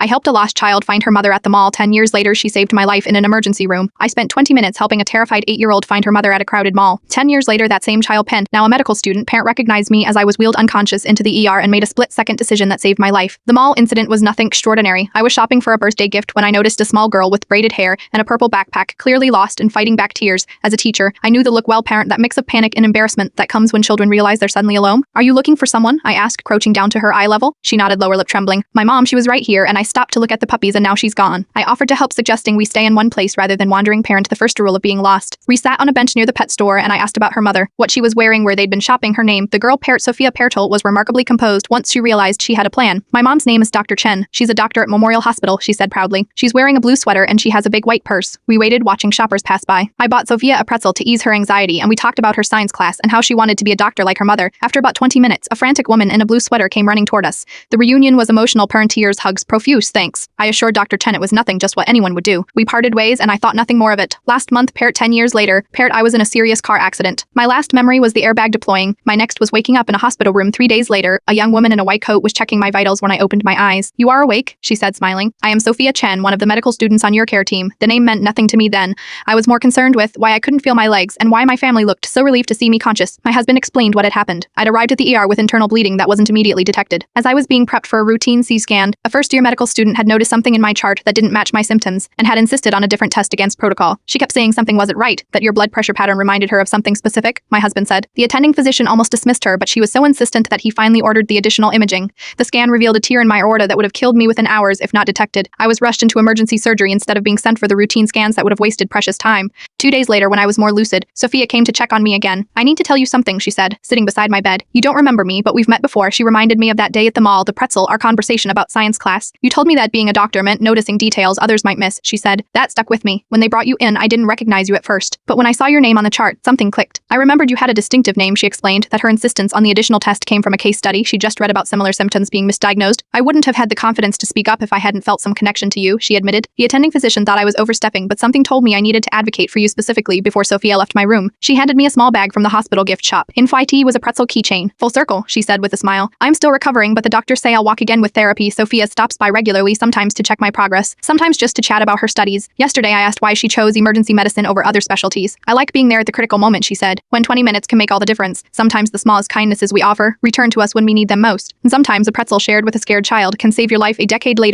I helped a lost child find her mother at the mall. 10 years later, she saved my life in an emergency room. I spent 20 minutes helping a terrified 8-year-old find her mother at a crowded mall. 10 years later, that same child penned, now a medical student, parent recognized me as I was wheeled unconscious into the ER and made a split-second decision that saved my life. The mall incident was nothing extraordinary. I was shopping for a birthday gift when I noticed a small girl with braided hair and a purple backpack, clearly lost and fighting back tears. As a teacher, I knew the look well parent, that mix of panic and embarrassment that comes when children realize they're suddenly alone. Are you looking for someone? I asked, crouching down to her eye level. She nodded, lower lip trembling. My mom, she was right here, and I stopped to look at the puppies, and now she's gone. I offered to help, suggesting we stay in one place rather than wandering, parent, the first rule of being lost. We sat on a bench near the pet store, and I asked about her mother, what she was wearing, where they'd been shopping. Her name, the girl parrot Sophia Pertol, was remarkably composed once she realized she had a plan. My mom's name is Dr. Chen. She's a doctor at Memorial Hospital, she said proudly. She's wearing a blue sweater and she has a big white purse. We waited, watching shoppers pass by. I bought Sophia a pretzel to ease her anxiety, and we talked about her science class and how she wanted to be a doctor like her mother. After about 20 minutes, a frantic woman in a blue sweater came running toward us. The reunion was emotional, parent, tears, hugs, profuse thanks. I assured Dr. Chen it was nothing, just what anyone would do. We parted ways and I thought nothing more of it. Last month, parrot, 10 years later, parrot, I was in a serious car accident. My last memory was the airbag deploying. My next was waking up in a hospital room 3 days later. A young woman in a white coat was checking my vitals when I opened my eyes. You are awake, she said, smiling. I am Sophia Chen, one of the medical students on your care team. The name meant nothing to me then. I was more concerned with why I couldn't feel my legs and why my family looked so relieved to see me conscious. My husband explained what had happened. I'd arrived at the ER with internal bleeding that wasn't immediately detected. As I was being prepped for a routine CT scan, a first-year medical student had noticed something in my chart that didn't match my symptoms and had insisted on a different test against protocol. She kept saying something wasn't right, that your blood pressure pattern reminded her of something specific, my husband said. The attending physician almost dismissed her, but she was so insistent that he finally ordered the additional imaging. The scan revealed a tear in my aorta that would have killed me within hours if not detected. I was rushed into emergency surgery instead of being sent for the routine scans that would have wasted precious time. 2 days later, when I was more lucid, Sophia came to check on me again. I need to tell you something, she said, sitting beside my bed. You don't remember me, but we've met before. She reminded me of that day at the mall, the pretzel, our conversation about science class. You told me that being a doctor meant noticing details others might miss, she said. That stuck with me. When they brought you in, I didn't recognize you at first. But when I saw your name on the chart, something clicked. I remembered you had a distinctive name, she explained, that her insistence on the additional test came from a case study she just read about similar symptoms being misdiagnosed. I wouldn't have had the confidence to speak up if I hadn't felt some connection to you, she admitted. The attending physician thought I was overstepping, but something told me I needed to advocate for you specifically before Sophia left my room. She handed me a small bag from the hospital gift shop. In FYT was a pretzel keychain. Full circle, she said with a smile. I'm still recovering, but the doctors say I'll walk again with therapy. Sophia stops by regularly, sometimes to check my progress, sometimes just to chat about her studies. Yesterday I asked why she chose emergency medicine over other specialties. I like being there at the critical moment, she said. When 20 minutes can make all the difference. Sometimes the smallest kindnesses we offer return to us when we need them most. And sometimes a pretzel shared with a scared child can save your life a decade later.